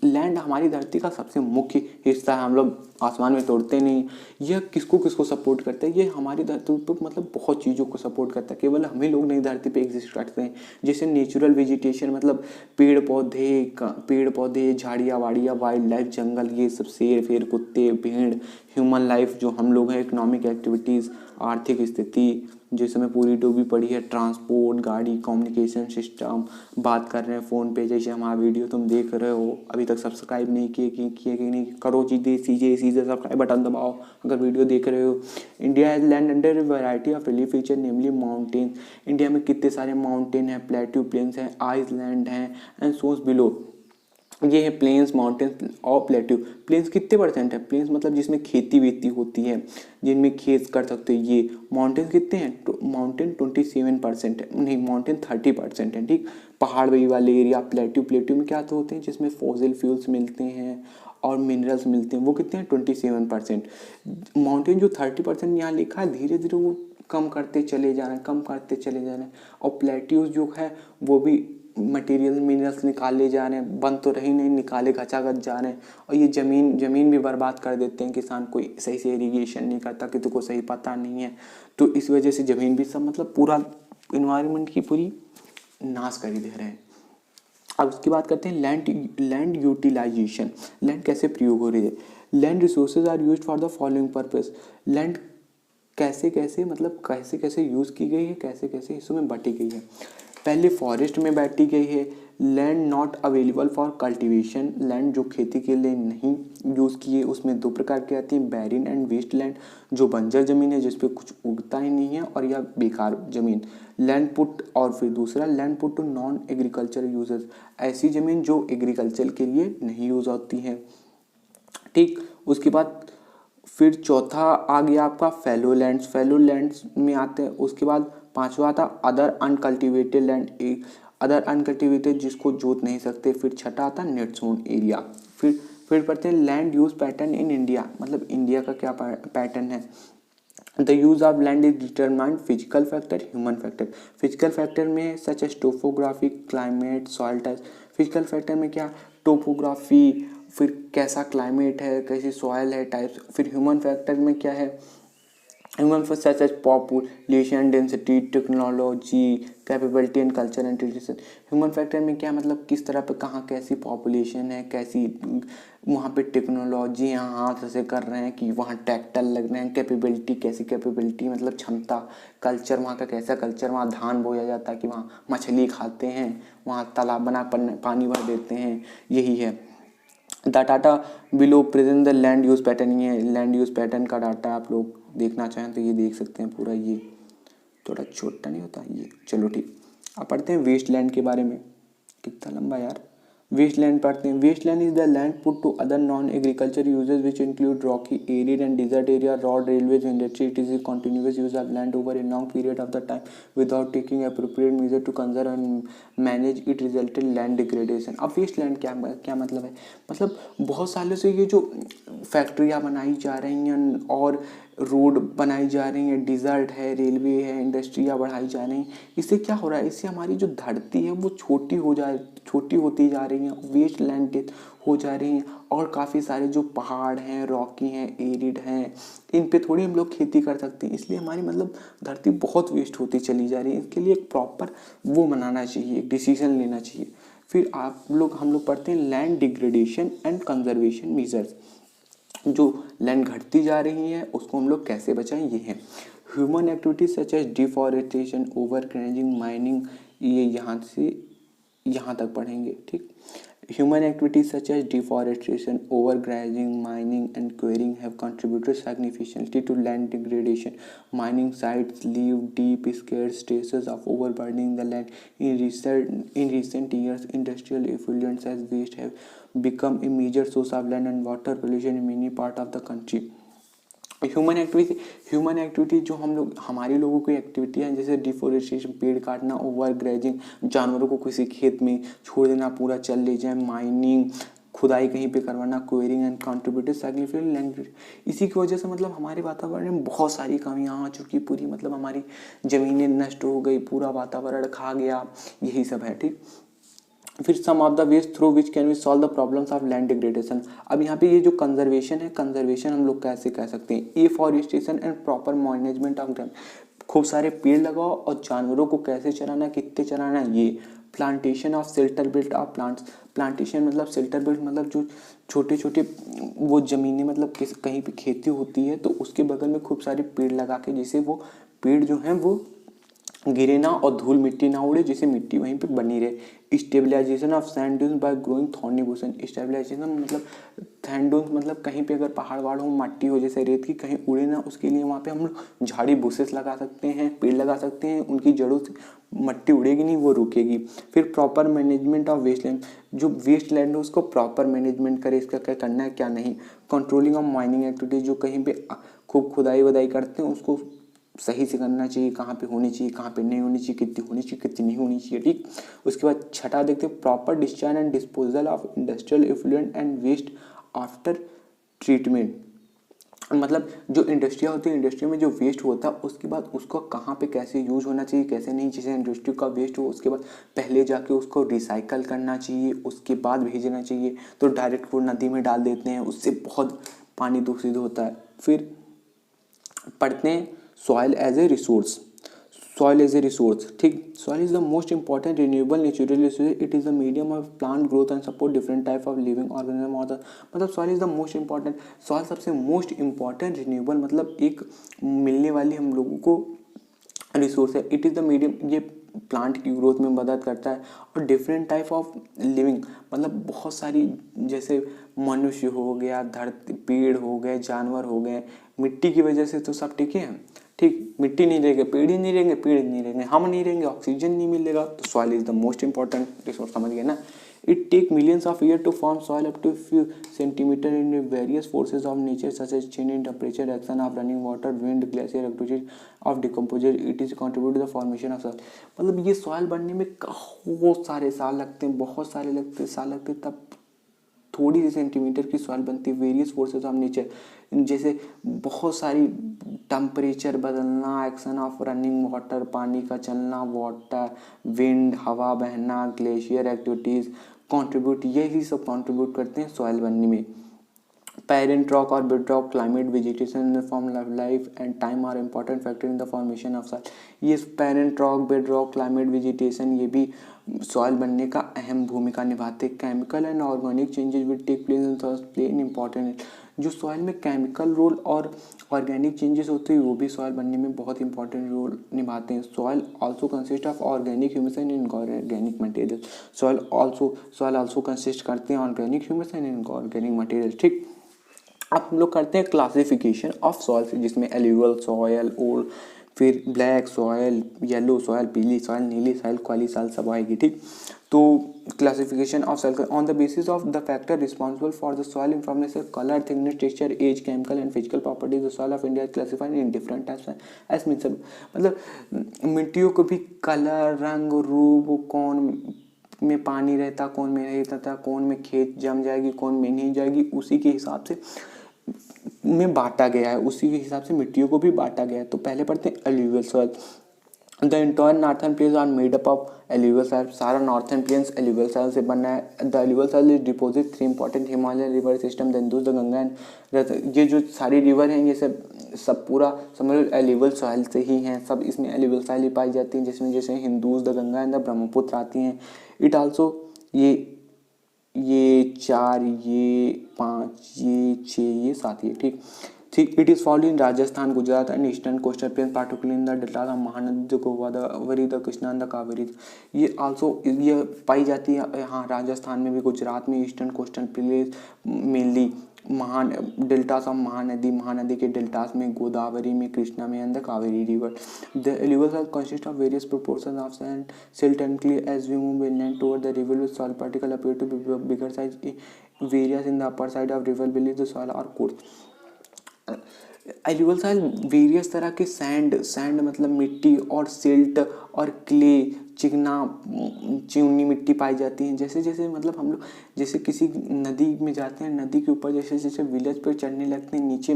Land हमारी धरती का सबसे मुख्य हिस्सा है। हम लोग आसमान में तोड़ते नहीं। यह किसको किसको सपोर्ट करता है? ये हमारी धरती पर मतलब बहुत चीज़ों को सपोर्ट करता है। केवल हमें लोग नहीं धरती पे एग्जिस्ट करते हैं। जैसे नेचुरल वेजिटेशन मतलब पेड़ पौधे, झाड़ियाँ वाड़ियाँ, वाइल्ड लाइफ, जंगल, ये सब, शेर फेर, कुत्ते, भेड़, ह्यूमन लाइफ जो हम लोग हैं, इकोनॉमिक एक्टिविटीज़, आर्थिक स्थिति जिसमें पूरी डूबी पड़ी है, ट्रांसपोर्ट, गाड़ी, कम्युनिकेशन सिस्टम, बात कर रहे हैं फ़ोन पे, जैसे हमारा वीडियो तुम देख रहे हो, अभी तक सब्सक्राइब नहीं किए कि नहीं करो, सीधे सब्सक्राइब बटन दबाओ अगर वीडियो देख रहे हो। India has land under variety of relief feature namely mountain. India में कितने सारे माउंटेन हैं, प्लेट्यू प्लेन्स हैं, आइसलैंड हैं एंड सोर्स बिलो। ये है प्लेन्स, माउंटेन्स और प्लेट्यू। प्लेन्स कितने परसेंट है? प्लेन्स मतलब जिसमें खेती वेती होती है, जिनमें खेत कर सकते हो ये। माउंटेन्स कितने हैं? माउंटेन 27% है, नहीं माउंटेन 30% है, ठीक। पहाड़ वही वाले एरिया। प्लेट्यू में क्या तो होते हैं जिसमें फॉसिल फ्यूल्स मिलते हैं और मिनरल्स मिलते हैं, वो कितने हैं? 27%। माउंटेन जो 30% यहाँ लिखा है, धीरे धीरे वो कम करते चले जा रहे हैं। और प्लेट्यूज जो है वो भी मटेरियल मिनरल्स निकाले जा रहे हैं, बंद तो रही नहीं, निकाले घचाघच जा रहे हैं। और ये ज़मीन भी बर्बाद कर देते हैं किसान, कोई सही से इरिगेशन नहीं करता, किसी को सही पता नहीं है, तो इस वजह से ज़मीन भी सब मतलब पूरा इन्वायरमेंट की पूरी नाश कर ही दे रहे हैं। अब उसकी बात करते हैं लैंड यूटिलाइजेशन। लैंड कैसे प्रयोग हो रही है? Land resources are used for the following purpose. Land कैसे कैसे यूज़ की गई है, कैसे कैसे हिस्सों में बांटी गई है। पहले फॉरेस्ट में बांटी गई है। Land not available for cultivation. Land जो खेती के लिए नहीं यूज़ की है, उसमें दो प्रकार की आती है, बैरिन एंड वेस्ट लैंड, जो बंजर ज़मीन है जिस पे कुछ उगता ही नहीं है, और या बेकार ज़मीन। लैंड पुट, और फिर दूसरा land put to non agriculture uses, ऐसी ज़मीन जो एग्रीकल्चर के लिए नहीं यूज़ होती है, ठीक। उसके बाद फिर चौथा आ गया आपका फैलो लैंड्स में आते हैं। उसके बाद पांचवा आता other uncultivated land, other uncultivated जिसको जोत नहीं सकते। फिर छठा आता नेट जोन एरिया। फिर पढ़ते हैं land use pattern in India, मतलब इंडिया का क्या पैटर्न है। The use of land is determined physical factor, human factor. Physical factor में such as topography, climate, soil type. Physical factor में क्या? टोपोग्राफी, फिर कैसा क्लाइमेट है, कैसी सॉइल है, टाइप्स। फिर ह्यूमन फैक्टर में क्या है? Human factor such as population, density, technology, capability and culture and tradition. Human factor में क्या मतलब किस तरह पे कहाँ कैसी पॉपुलेशन है, कैसी वहाँ पे टेक्नोलॉजी यहाँ हाथ से कर रहे हैं कि वहाँ ट्रैक्टर लग रहे हैं। कैपेबिलिटी, कैसी कैपेबिलिटी मतलब क्षमता। कल्चर, वहाँ का कैसा कल्चर, वहाँ धान बोया जाता है कि वहाँ मछली खाते हैं, वहाँ तालाब बना पानी भर देते हैं, यही है। The data below present the land use pattern. ये लैंड यूज पैटर्न का डाटा आप लोग देखना चाहें तो ये देख सकते हैं पूरा। ये थोड़ा छोटा नहीं होता ये, चलो ठीक। अब पढ़ते हैं वेस्ट लैंड के बारे में। कितना लंबा यार। वेस्ट लैंड पढ़ते हैं। Waste land is the land put to other non agriculture uses which include rocky, arid and desert area, road, railways, industry. It is continuous use of land over a long period of the time without taking appropriate measure to conserve and manage it, result in land degradation. अब waste land क्या मतलब है? मतलब बहुत सालों से ये जो फैक्ट्रियाँ बनाई जा रही हैं और रोड बनाई जा रही हैं, डिज़र्ट है, रेलवे है, इंडस्ट्रियाँ बढ़ाई जा रही हैं, इससे क्या हो रहा है? इससे हमारी जो धरती है वो छोटी होती जा रही हैं, वेस्ट लैंड डेथ हो जा रही हैं। और काफ़ी सारे जो पहाड़ हैं, रॉकी हैं, एरिड हैं, इन पे थोड़ी हम लोग खेती कर सकते हैं। इसलिए हमारी मतलब धरती बहुत वेस्ट होती चली जा रही है। इसके लिए एक प्रॉपर वो बनाना चाहिए, एक डिसीजन लेना चाहिए। फिर हम लोग पढ़ते हैं land degradation and conservation measures. जो लैंड घटती जा रही है उसको हम लोग कैसे बचाएं, ये है। Human activities such as deforestation, over grazing, mining, ये यहाँ से यहाँ तक पढ़ेंगे, ठीक। Human activities such as deforestation, over grazing, mining and quarrying have contributed significantly to land degradation. Mining sites leave deep scarce traces of overburdening the land. In recent years, industrial effluents as waste have become a major source of land and water pollution in many parts of the country. Human activity जो हम लोग हमारे लोगों की activity है, जैसे deforestation, पेड़ काटना, ओवर ग्रेजिंग, जानवरों को किसी खेत में छोड़ देना पूरा चल ले जाए, माइनिंग, खुदाई कहीं पे करवाना, quarrying and contributed significant language. इसी की वजह से मतलब हमारे वातावरण में बहुत सारी कमियां आ चुकी, पूरी मतलब हमारी ज़मीनें नष्ट हो गई, पूरा वातावरण खा गया, यही सब है। ठीक, फिर some of the ways through which can we solve the problems of land degradation. अब यहाँ पे ये जो कंजर्वेशन है, कंजर्वेशन हम लोग कैसे कह सकते हैं, afforestation and proper management of ground, खूब सारे पेड़ लगाओ और जानवरों को कैसे चराना, कितने चराना, ये plantation of shelter built of plants. Plantation मतलब शेल्टर बिल्ट मतलब जो छोटे छोटे वो ज़मीनें मतलब कहीं पे खेती होती है तो उसके बगल में खूब सारे पेड़ लगा के, जिससे वो पेड़ जो हैं वो गिरे ना और धूल मिट्टी ना उड़े, जिससे मिट्टी वहीं पे बनी रहे। Stabilisation of sand dunes by growing thorny bushes. Stabilisation मतलब सैंड ड्यून्स मतलब कहीं पे अगर पहाड़ वहाड़ हो, मट्टी हो जैसे रेत की, कहीं उड़े ना, उसके लिए वहाँ पे हम लोग झाड़ी बुशेस लगा सकते हैं, पेड़ लगा सकते हैं, उनकी जड़ों से मट्टी उड़ेगी नहीं, वो रुकेगी। फिर proper management of waste land, जो वेस्ट लैंड है उसको प्रॉपर मैनेजमेंट करे, इसका क्या करना है क्या नहीं। कंट्रोलिंग ऑफ माइनिंग एक्टिविटीज, जो कहीं पे खूब खुदाई वदाई करते हैं उसको सही से करना चाहिए, कहाँ पे होनी चाहिए, कहाँ पे नहीं होनी चाहिए, कितनी होनी चाहिए, कितनी नहीं होनी चाहिए। ठीक, उसके बाद छठा देखते हैं proper discharge and disposal of industrial effluent and waste after treatment. मतलब जो इंडस्ट्रिया होती है, इंडस्ट्री में जो वेस्ट होता है उसके बाद उसको कहाँ पे कैसे यूज होना चाहिए, कैसे नहीं। जैसे इंडस्ट्री का वेस्ट हो उसके बाद पहले जाके उसको रिसाइकल करना चाहिए, उसके बाद भेजना चाहिए। तो डायरेक्ट वो नदी में डाल देते हैं, उससे बहुत पानी दूषित होता है। फिर पढ़ते हैं soil as a resource. Soil as a resource, ठीक, soil is the most important renewable natural resource, it is the medium of plant growth and support different type of living organism और मतलब soil is the most important, soil सबसे most important renewable मतलब एक मिलने वाली हम लोगों को रिसोर्स है। इट इज़ द मीडियम, ये प्लांट की ग्रोथ में मदद करता है। और डिफरेंट टाइप ऑफ लिविंग मतलब बहुत सारी, जैसे मनुष्य हो गया, धरती, पेड़ हो गए, जानवर हो गए, मिट्टी की वजह से तो सब टिके हैं। ठीक, मिट्टी नहीं रहेगी, पेड़ ही नहीं रहेंगे, पेड़ नहीं रहेंगे, हम नहीं रहेंगे, ऑक्सीजन नहीं मिलेगा, तो soil is the most important resource, समझ गए ना। It take millions of year to form soil up to few centimetre in various forces of nature such as change in temperature, action of running water, wind, glacier activities of decomposer, it is contribute to the formation of soil. मतलब ये soil बनने में बहुत सारे साल लगते हैं, बहुत सारे साल लगते हैं, तब थोड़ी सी सेंटीमीटर की सॉइल बनती है। वेरियस फोर्सेज ऑफ नेचर, जैसे बहुत सारी टेम्परेचर बदलना, एक्शन ऑफ रनिंग वाटर, पानी का चलना, वाटर, विंड, हवा बहना, ग्लेशियर एक्टिविटीज कंट्रीब्यूट, यही सब कंट्रीब्यूट करते हैं सॉइल बनने में। Parent rock or bedrock, climate, vegetation, form of life and time are important factor in the formation of soil। ये parent rock, bed rock, climate, vegetation, ये भी सॉइल बनने का अहम भूमिका निभाते हैं। Chemical and organic changes will take place in soil play in important, जो सॉइल में केमिकल रोल और ऑर्गेनिक चेंजेस होते हैं वो भी सॉइल बनने में बहुत इंपॉर्टेंट रोल निभाते हैं। Soil also consist of organic humus and inorganic material, soil also consist करते हैं organic humus and inorganic material. ठीक, अब हम लोग करते हैं क्लासिफिकेशन ऑफ सॉइल, जिसमें एल्यूवियल सॉइल, और फिर ब्लैक सॉइल, येलो सॉइल, पीली सॉइल, नीली सॉइल, काली सॉइल सब आएगी। ठीक, तो classification of soil on the basis of the factor responsible for the soil information, colour, thickness, texture, age, chemical and physical properties, the soil of India classified in different types as mean सब, मतलब मिट्टियों को भी colour, रंग, रूप, कौन में पानी रहता, कौन में नहीं रहता, कौन में खेत जम जाएगी, कौन में नहीं जाएगी, उसी के हिसाब से में बांटा गया है, उसी के हिसाब से मिट्टियों को भी बांटा गया है। तो पहले पढ़ते हैं alluvial soil. The entire northern plains are made up of alluvial soil, सारा नॉर्थन प्लेन्स एल्यूवियल सॉइल से बना है। The alluvial soil is deposit three important Himalayan river system, the Indus, the Ganga and, ये जो सारी रिवर हैं ये सब पूरा समझ लो एल्यूवियल सॉइल से ही हैं, सब इसमें एल्यूवियल सॉइल ही पाई जाती हैं, जिसमें जैसे Hindus, the Ganga and the Brahmaputra आती हैं। इट आल्सो ये चार, ये पाँच, ये छः, ये सात, ये ठीक ठीक। It is found in Rajasthan, Gujarat and eastern coastal plane, particularly in the delta of Mahanadi, Godavari, the Krishna and the Kaveri. ये आल्सो ये पाई जाती है यहाँ राजस्थान में भी, गुजरात में, eastern coastal plain mainly, deltas of Mahanadi के डेल्टास में, गोदावरी में, कृष्णा में and the Kaveri river. The alluvial consist of various proportion of sand silt and clay as we move inland toward the river with soil particle appear to be bigger size various in the upper side of river beneath the soil are coarse। Alluvial soil various तरह के sand मतलब मिट्टी और silt और clay चिकना चूनी मिट्टी पाई जाती है। जैसे जैसे मतलब हम लोग जैसे किसी नदी में जाते हैं, नदी के ऊपर जैसे जैसे विलेज पर चढ़ने लगते हैं, नीचे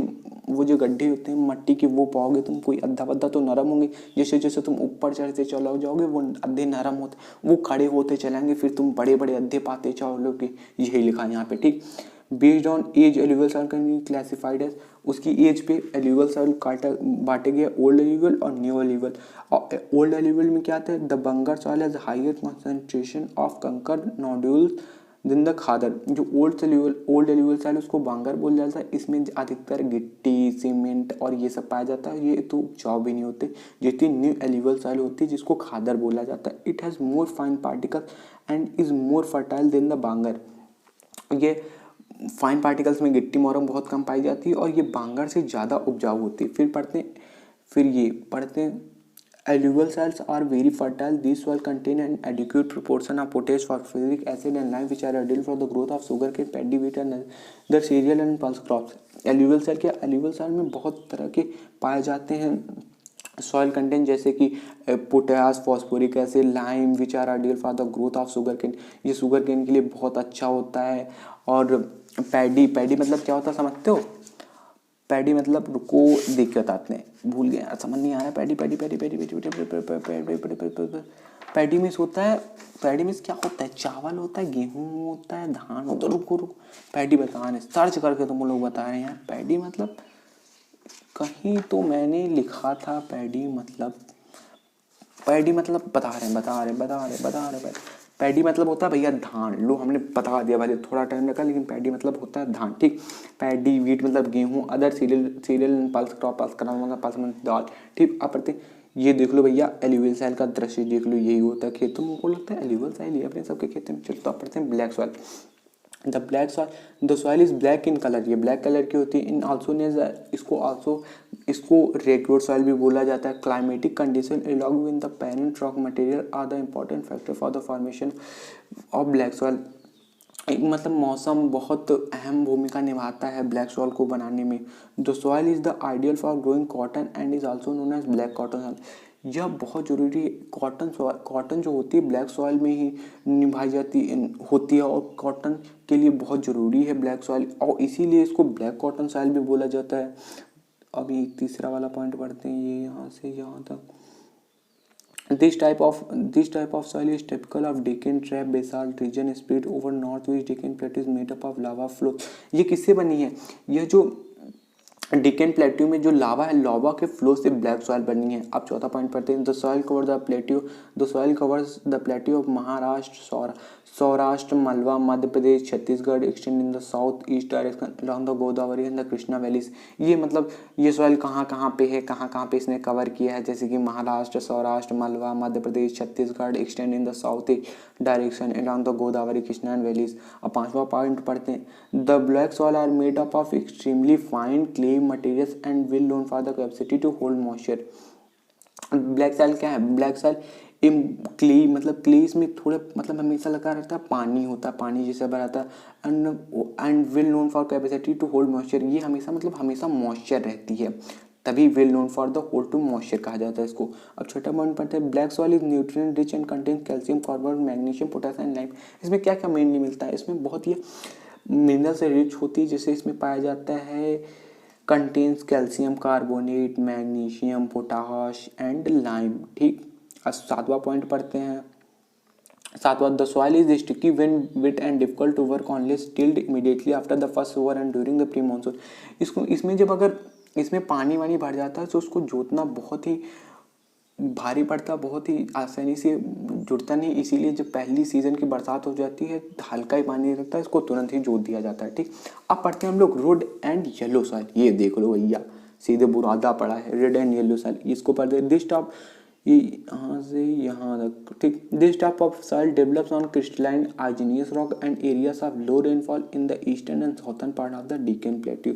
वो जो गड्ढे होते हैं मट्टी के वो पाओगे तुम, कोई अद्धा अद्धा तो नरम होंगे, जैसे जैसे तुम ऊपर चढ़ते चलो जाओगे वो अद्धे नरम होते, वो खड़े होते चलेंगे, फिर तुम बड़े बड़े अद्धे पाते चलोगे। यही लिखा है यहाँ पे, ठीक। Based on age alluvial soil can be classified as, उसकी एज पे एल्यूवल सॉइल काटा बांटे गए ओल्ड एल्यूवल और न्यू एल्यूवल। ओल्ड एल्यूवल में क्या आता है, the bangar soil has higher concentration of kankar nodules than the khadar. जो ओल्ड एल्यूवल सॉइल उसको बांगर बोल जाता है, इसमें अधिकतर गिट्टी सीमेंट और ये सब पाया जाता है, ये तो उपजाऊ भी नहीं होते। जितनी न्यू एल्यूवल सॉइल होती है जिसको खादर बोला जाता है, it has more fine particles and is more fertile than the bangar. ये फाइन पार्टिकल्स में गिट्टी मोरम बहुत कम पाई जाती है और ये बांगर से ज़्यादा उपजाऊ होती है। फिर पढ़ते हैं alluvial soils are very fertile, this soil contain an adequate proportion of potash phosphoric acid and lime which are ideal for the growth of sugar cane paddy wheat and other cereal and pulse crops. Alluvial soil में बहुत तरह के पाए जाते हैं soil content, जैसे कि potash phosphoric acid lime which are ideal for the growth of sugar cane, ये शुगर केन के लिए बहुत अच्छा होता है। और पैडी मतलब क्या होता है समझते हो? पैडी मतलब रुको देख के बताते हैं, भूल गए यार, समझ नहीं आ रहा। पैडी मीन्स होता है, पैडी मीन्स क्या होता है, चावल होता है, गेहूँ होता है, धान होता है। रुको पैडी बताने सर्च करके तुम लोग बता रहे हैं यार। पैडी मतलब कहीं तो मैंने लिखा था पैडी मतलब बता रहे पैडी मतलब होता है भैया धान। लो हमने बता दिया, भले थोड़ा टाइम लगा लेकिन पैडी मतलब होता है धान, ठीक। पैडी व्हीट मतलब गेहूं, अदर सीरियल पल्स क्रॉप मतलब दाल, ठीक। अब पढ़ते ये देख लो भैया एल्यूवल सॉइल का दृश्य देख लो, यही होता है खेतों में, को लगता है एल्यूवल सॉइल ही अपने सबके खेतों में। चलो तो आप पढ़ते हैं black soil. The soil is black in colour, ये ब्लैक कलर की होती है। इन आल्सो इसको रेगुलर सॉइल भी बोला जाता है। Climatic condition along with the parent rock material are the important factor for the formation of black soil. मतलब मौसम बहुत अहम भूमिका निभाता है ब्लैक सॉइल को बनाने में। The soil is the ideal for growing cotton and is also known as black cotton. यह बहुत जरूरी है। कॉटन जो होती है ब्लैक सॉइल में ही निभाई होती है और कॉटन के लिए बहुत ज़रूरी है ब्लैक सॉइल, और इसीलिए इसको ब्लैक कॉटन सॉइल भी बोला जाता है। अभी तीसरा वाला पॉइंट पढ़ते हैं, ये यहाँ से यहाँ तक। This type of soil is typical of Deccan Trap basalt region spread over northwest Deccan Plateau is made up of lava flow। ये किससे बनी है? यह जो डेक्कन प्लेट्यू में जो लावा है, लावा के फ्लो से ब्लैक सॉइल बनी है। अब चौथा पॉइंट पढ़ते हैं। The soil covers the plateau of Maharashtra, Saurashtra, Malwa, Madhya Pradesh, Chhattisgarh, extend in the south east direction along the Godavari and the Krishna valleys. ये मतलब ये सॉइल कहाँ कहाँ पे है, कहाँ पे इसने कवर किया है, जैसे कि Maharashtra, Saurashtra, Malwa, Madhya Pradesh, Chhattisgarh, extend in the south east direction along the Godavari Krishna and valleys. अब पांचवा पॉइंट पढ़ते हैं। The black soil are made up of extremely fine clay materials and well known for the capacity to hold moisture। Black soil क्या है? Black soil clay मतलब clay इसमें थोड़ा मतलब हमेशा लगा रहता है, पानी होता है, पानी जैसा भरा रहता है। And well known for capacity to hold moisture, ये हमेशा मॉइस्चर रहती है, तभी well known for the hold to moisture कहा जाता है इसको। अब छोटा पॉइंट पढ़ते हैं। Black soil is nutrient rich and contain calcium, carbon, magnesium, potassium, lime. इसमें क्या क्या मेनली मिलता है? इसमें बहुत ही मिनरल से रिच होती है, जैसे इसमें पाया जाता है contains calcium carbonate, magnesium, potash and lime, ठीक। अब सातवां पॉइंट पढ़ते हैं। The soil is sticky when wet and difficult to work on less tilled immediately after the first shower and during the pre monsoon. इसमें जब अगर इसमें पानी वानी भर जाता है तो उसको जोतना बहुत ही भारी पड़ता, बहुत ही आसानी से जुड़ता नहीं, इसीलिए जब पहली सीजन की बरसात हो जाती है हल्का ही पानी लगता है, इसको तुरंत ही जोत दिया जाता है, ठीक। अब पढ़ते हैं हम लोग रेड एंड येलो सॉइल। ये देख लो भैया सीधे बुरादा पड़ा है, रेड एंड येलो सॉइल। इसको पढ़ते हैं। दिस टॉप यहाँ से यहाँ तक, ठीक। This type of soil develops on crystalline igneous rock and areas of low rainfall in the eastern and southern part of the Deccan plateau.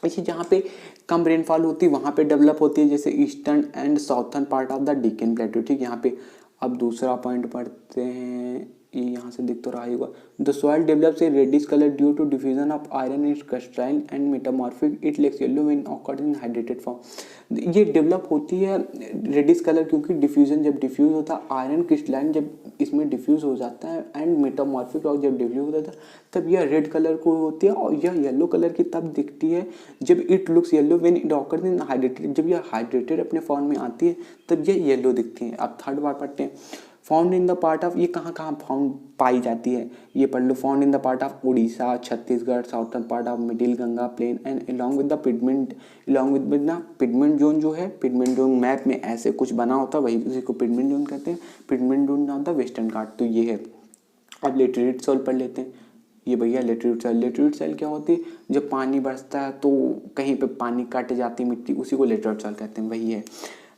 ऐसे जहाँ पे कम रेनफॉल होती है वहाँ पे डेवलप होती है, जैसे eastern and southern part of the Deccan plateau, ठीक। यहाँ पे अब दूसरा पॉइंट पढ़ते हैं। ये यहाँ से दिख तो रहा होगा। The soil develops a reddish colour due to diffusion of iron in crystalline and metamorphic, it looks yellow when occurred in hydrated form. ये डेवलप होती है रेडिश कलर क्योंकि डिफ्यूजन जब डिफ्यूज होता है, आयरन क्रिस्टलाइन जब इसमें डिफ्यूज हो जाता है एंड मेटामॉर्फिक रॉक जब डिफ्यूज होता है तब यह रेड कलर को होती है, और यह येलो कलर की तब दिखती है जब it looks yellow when it occurs in hydrated, जब यह हाइड्रेटेड अपने फॉर्म में आती है तब यह येलो दिखती है। अब थर्ड बार पढ़ते हैं। Found in the part of, ये कहाँ कहाँ फाउंड पाई जाती है ये पढ़ लो। Found in the part of Orissa, Chhattisgarh, southern part of middle Ganga plain and along with the piedmont, along with the piedmont zone जो है, पिगमेंट जोन मैप में ऐसे कुछ बना होता है वही उसी को पिगमेंट जोन कहते हैं। Piedmont zone of the western Ghat, तो ये है। अब लेटरिट सॉइल पढ़ लेते हैं। ये भैया लेटरिट सॉइल, लेटरिट सॉइल क्या होती है, जब पानी बरसता है तो कहीं पे पानी कट जाती है मिट्टी, उसी को लेटरिट सॉइल कहते हैं, वही है।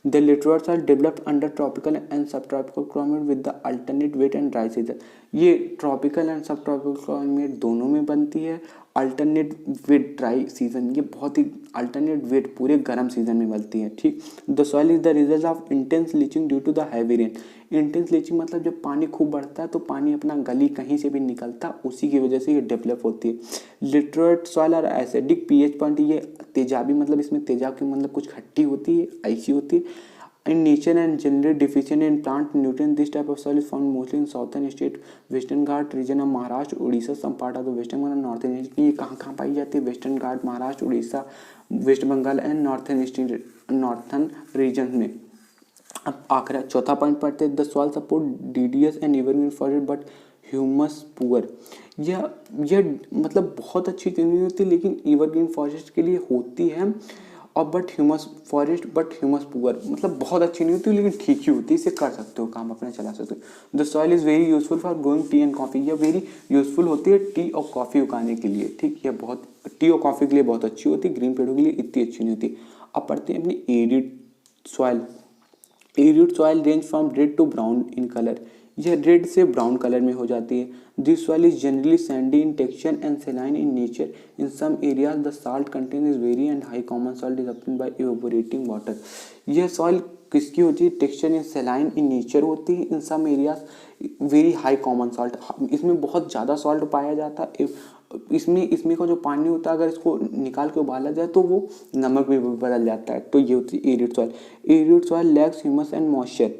The littorals are developed under tropical and subtropical climate with the alternate wet and dry season। ये ट्रॉपिकल एंड सब ट्रॉपिकल क्लाइमेट दोनों में बनती है। अल्टरनेट वेट ड्राई सीजन, ये बहुत ही अल्टरनेट वेट पूरे गर्म सीजन में बनती है, ठीक। The soil is the result of intense leaching due to the heavy rain. Intense leaching मतलब जब पानी खूब बढ़ता है तो पानी अपना गली कहीं से भी निकलता, उसी की वजह से ये डेवलप होती है। लिटरेट सॉइल और एसिडिक पीएच पॉइंट, ये तेजाबी मतलब इसमें तेजाब की मतलब कुछ खट्टी होती है, ऐसी होती है। In nature and generally deficient in plant nutrients, this type of soil is found mostly in southern state, western Ghat region of Maharashtra, Odisha, some part of the western Bengal, northern East। ये कहाँ कहाँ पाई जाती है, Western Ghat, Maharashtra, Orissa, West Bengal and northern region में। अब आखिर चौथा पॉइंट पढ़ते हैं। The soil support DDS and evergreen forest but humus poor. यह मतलब बहुत अच्छी चीज़ नहीं होती लेकिन एवरग्रीन फॉरेस्ट के लिए होती है, और but humus forest but humus poor मतलब बहुत अच्छी नहीं होती लेकिन ठीक ही होती है, इसे कर सकते हो काम अपना चला सकते हो। The soil is very useful for growing T and coffee, यह वेरी यूजफुल होती है टी और कॉफ़ी उगाने के लिए, ठीक। यह बहुत टी और कॉफ़ी के लिए बहुत अच्छी होती है, ग्रीन पेड़ों के लिए इतनी अच्छी नहीं होती। अब पढ़ते हैं अपनी arid soil. Arid soil range from red to brown in colour, यह रेड से ब्राउन कलर में हो जाती है। This soil is generally sandy in texture and saline in nature, in some areas the salt content is very and high, common salt is obtained by evaporating water. यह soil किसकी होती है, texture in सेलाइन in nature होती है, in some areas very high common salt, इसमें बहुत ज़्यादा salt पाया जाता है। इसमें का जो पानी होता है अगर इसको निकाल के उबाला जाए तो वो नमक भी बदल जाता है, तो ये होती है arid soil. Arid soil lacks humus and moisture,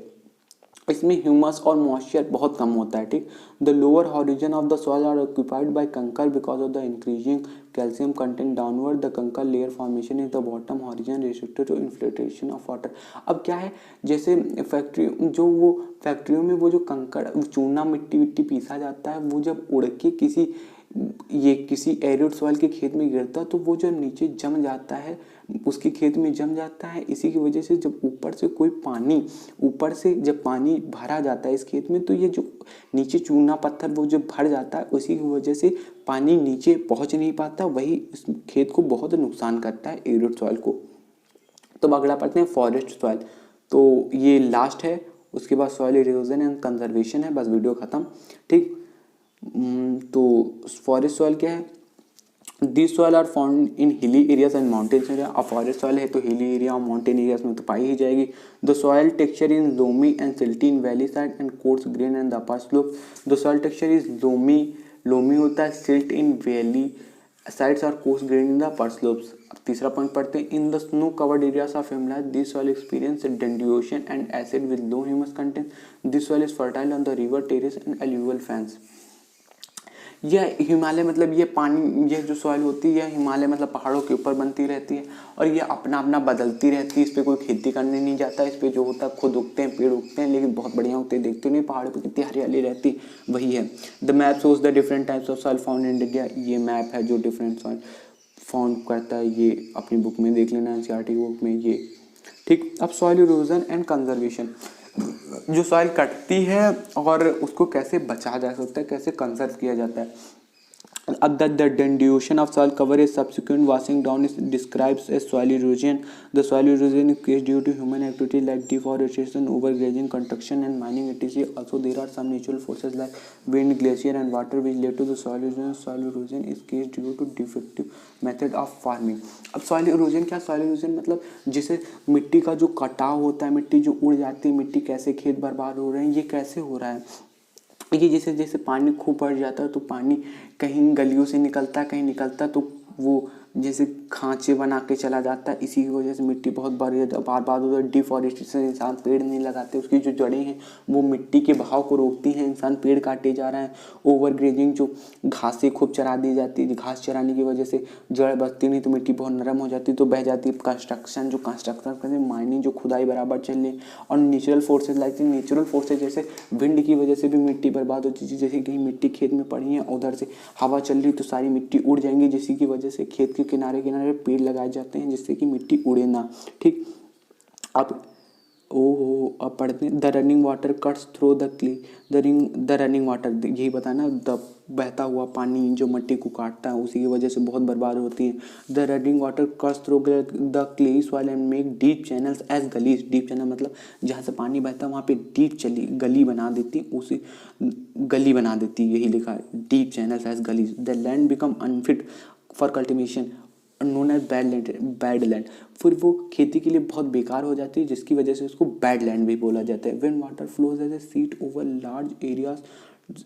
इसमें ह्यूमस और मॉइस्चर बहुत कम होता है, ठीक। The lower horizon of the soil are occupied by kankar because of the increasing calcium content downward the kankar layer formation is the bottom horizon restricted to infiltration of water. अब क्या है, जैसे फैक्ट्रियों में वो जो कंकड़ चूना मिट्टी पीसा जाता है, वो जब उड़ के किसी एरिड सॉइल के खेत में गिरता है तो वो जब नीचे जम जाता है, उसके खेत में जम जाता है। इसी की वजह से जब ऊपर से जब पानी भरा जाता है इस खेत में, तो ये जो नीचे चूना पत्थर वो जब भर जाता है, उसी की वजह से पानी नीचे पहुंच नहीं पाता, वही इस खेत को बहुत नुकसान करता है एरिड सॉइल को। तो अगला पढ़ते हैं फॉरेस्ट सॉइल, तो ये लास्ट है, उसके बाद सॉइल इरोजन एंड कंजर्वेशन है, बस वीडियो खत्म, ठीक। तो फॉरेस्ट सॉइल क्या है, this soil are found in hilly areas and mountains area. अब फॉरेस्ट सॉइल है तो हिली एरिया और माउंटेन एरियाज में तो पाई ही जाएगी। The soil texture in loamy and silty in valley side and coarse grain and the upper slope. The soil texture is loamy होता है, सिल्ट इन वैली साइड्स और coarse grain in the upper slopes. तीसरा point पढ़ते हैं। In the snow covered areas of Himalaya this soil experience denudation and acid with low humus content. This soil is fertile on the river terrace and alluvial fans. यह हिमालय मतलब ये पानी, यह जो soil होती है यह हिमालय मतलब पहाड़ों के ऊपर बनती रहती है और ये अपना अपना बदलती रहती है। इस पर कोई खेती करने नहीं जाता, इस पर जो होता है खुद उगते हैं, पेड़ उगते हैं, लेकिन बहुत बढ़िया होते हैं, देखते नहीं पहाड़ों पे कितनी हरियाली रहती, वही है। The map shows the different types of soil found in India. ये मैप है जो डिफरेंट सॉइल फाउंड करता है, ये अपनी बुक में देख लेना, एनसीईआरटी बुक में ये, ठीक। अब सॉइल इरोजन एंड कंजर्वेशन, जो सॉइल कटती है और उसको कैसे बचा जा सकता है, कैसे कंजर्व किया जाता है। अब the denudation of soil cover is subsequent washing down is describes as soil erosion. The soil erosion is caused due to human activity like deforestation, overgrazing, construction and mining etc. Also there are some natural forces like wind, glacier and water which lead to the soil erosion. Soil erosion is caused due to defective method of farming. अब soil erosion क्या, soil erosion मतलब जिसे मिट्टी का जो कटाव होता है, मिट्टी जो उड़ जाती है, मिट्टी कैसे खेत बर्बाद हो रहे हैं, ये कैसे हो रहा है, ये जैसे जैसे पानी खूब बढ़ जाता है तो पानी कहीं गलियों से निकलता है, कहीं निकलता है तो वो जैसे खांचे बना के चला जाता है। इसी की वजह से मिट्टी बहुत बढ़ जाती है। बार बार उधर डिफॉरेस्टेशन, इंसान पेड़ नहीं लगाते, उसकी जो जड़ें हैं वो मिट्टी के बहाव को रोकती हैं। इंसान पेड़ काटे जा रहा है। ओवर ग्रेजिंग, जो घासें खूब चरा दी जाती है, घास चराने की वजह से जड़ बचती नहीं तो मिट्टी बहुत नरम हो जाती है तो बह जाती है। कंस्ट्रक्शन करते हैं, माइनिंग, जो खुदाई बराबर चल रही, और natural forces like natural forces जैसे विंड की वजह से भी मिट्टी बर्बाद होती है। जैसे कहीं मिट्टी खेत में पड़ी है, उधर से हवा चल रही तो सारी मिट्टी उड़ जाएंगी, जिसकी की वजह से खेत के किनारे किनारे पेड़ लगाए जाते हैं जिससे कि मिट्टी उड़े ना। ठीक। अब अब पढ़ते हैं the running water cuts through the clay. The running water, यही बताना, द बहता हुआ पानी जो मिट्टी को काटता है उसी की वजह से बहुत बर्बाद होती है। The running water cuts through the clay soil and make deep channels as gullies. Deep channel मतलब जहाँ से पानी बहता है वहाँ पे डीप गली बना देती, उसी गली बना देती, यही लिखा है, deep channels as gullies. The land become unfit for cultivation known as bad land. फिर वो खेती के लिए बहुत बेकार हो जाती है, जिसकी वजह से उसको बैड लैंड भी बोला जाता है। When water flows as a sheet over large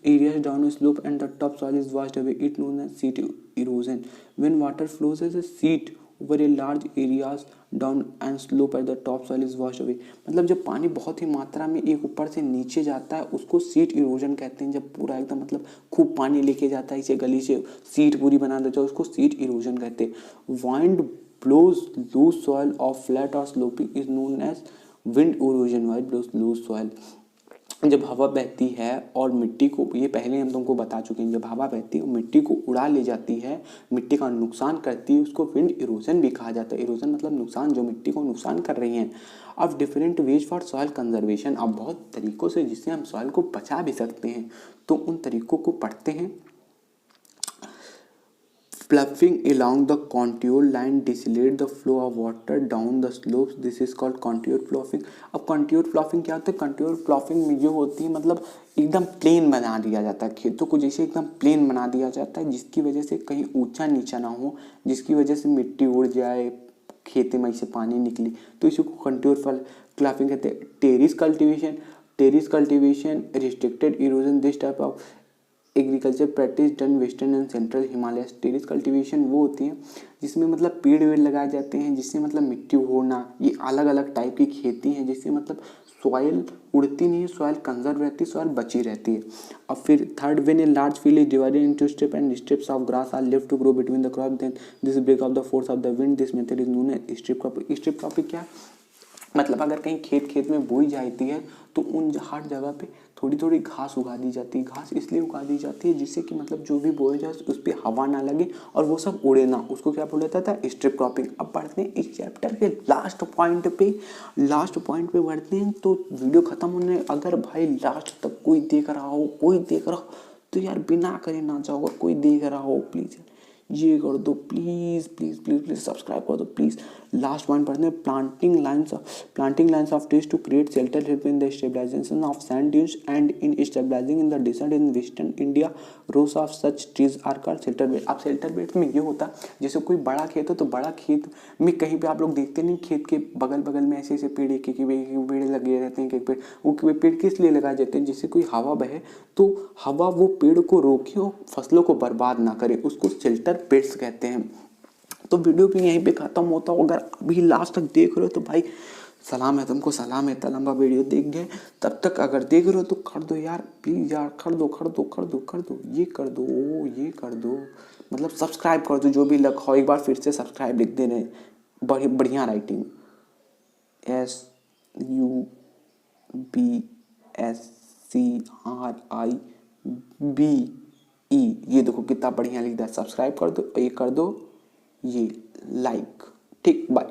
areas down a slope and the top soil is washed away, it known as seat erosion. When water flows as a seat over a large areas down and slope at the top soil is washed away, मतलब जब पानी बहुत ही मात्रा में एक ऊपर से नीचे जाता है उसको सीट इरोजन कहते हैं। जब पूरा एकदम मतलब खूब पानी लेके जाता है इसे गली से, सीट पूरी बना देता है, उसको सीट इरोजन कहते हैं। Wind blows loose soil of flat और sloping is known as wind erosion. Wind blows loose soil, जब हवा बहती है और मिट्टी को, ये पहले हम तुमको बता चुके हैं, जब हवा बहती है मिट्टी को उड़ा ले जाती है, मिट्टी का नुकसान करती है, उसको विंड इरोजन भी कहा जाता है। इरोजन मतलब नुकसान, जो मिट्टी को नुकसान कर रही हैं। अब different ways for soil conservation, अब बहुत तरीकों से जिससे हम सॉइल को बचा भी सकते हैं, तो उन तरीकों को पढ़ते हैं। Ploughing along the contour line decelerates the flow of water down the slopes. This is called contour ploughing. अब contour ploughing क्या होता है? contour ploughing में ये होती है, मतलब एकदम प्लेन बना दिया जाता है, खेतों को जैसे एकदम प्लेन बना दिया जाता है, जिसकी वजह से कहीं ऊंचा नीचा ना हो, जिसकी वजह से मिट्टी उड़ जाए, खेते में से पानी निकले, तो इसी को कंट्योर प्लाफिंग कहते हैं। Terrace cultivation restricted erosion, this type of agriculture practice done western and central Himalaya. Terrace cultivation वो होती है जिसमें मतलब पेड़ वेड़ लगाए जाते हैं, जिससे मतलब मिट्टी होना, ये अलग अलग टाइप की खेती है, जिससे मतलब सॉइल उड़ती नहीं है, सॉइल कंजर्व रहती है, सॉइल बची रहती है। अब फिर third, when a large field is divided into strip and strips of grass are left to grow between the crop, then this break of the force of the wind, this method is known as strip cropping. Strip cropping क्या, मतलब अगर कहीं खेत में बोई जाती है तो उन हर जगह पे थोड़ी थोड़ी घास उगा दी जाती है। घास इसलिए उगा दी जाती है जिससे कि मतलब जो भी बोया जाए उस पर हवा ना लगे और वो सब उड़े ना, उसको क्या बोला जाता है? Strip cropping. अब बढ़ते हैं इस चैप्टर के लास्ट पॉइंट पे बढ़ते हैं। तो वीडियो खत्म होने, अगर भाई लास्ट तक कोई देख रहा हो तो यार बिना करे ना जाओ, अगर कोई देख रहा हो प्लीज़ ये कर दो, please please please please subscribe कर दो प्लीज़। लास्ट पॉइंट पढ़ते हैं, planting lines of trees to create shelter help in the stabilization of sand dunes and in stabilizing in the desert in western India. Rows of such trees are called shelter bed. अब shelter bed में ये होता है, जैसे कोई बड़ा खेत हो तो बड़ा खेत में कहीं पे आप लोग देखते नहीं, खेत के बगल में ऐसे ऐसे पेड़ एक पेड़ लगे रहते हैं, एक पेड़, वो पेड़ किस लिए लगाए जाते हैं? जिससे कोई हवा बहे तो हवा वो पेड़ को रोके और फसलों को बर्बाद ना करे, उसको शेल्टर बेड्स कहते हैं। तो वीडियो भी यहीं पे खत्म होता हो। अगर अभी लास्ट तक देख रहे हो तो भाई सलाम है तुमको, सलाम है, इतना लंबा वीडियो देख गए। तब तक अगर देख रहे हो तो कर दो यार प्लीज़ यार, कर दो, ये कर दो, मतलब सब्सक्राइब कर दो, जो भी लग हो। एक बार फिर से सब्सक्राइब लिख देने, बढ़िया राइटिंग, SUBSCRIBE, ये देखो कितना बढ़िया लिख दिया। सब्सक्राइब कर दो, ये कर दो, ये लाइक। ठीक, बाय।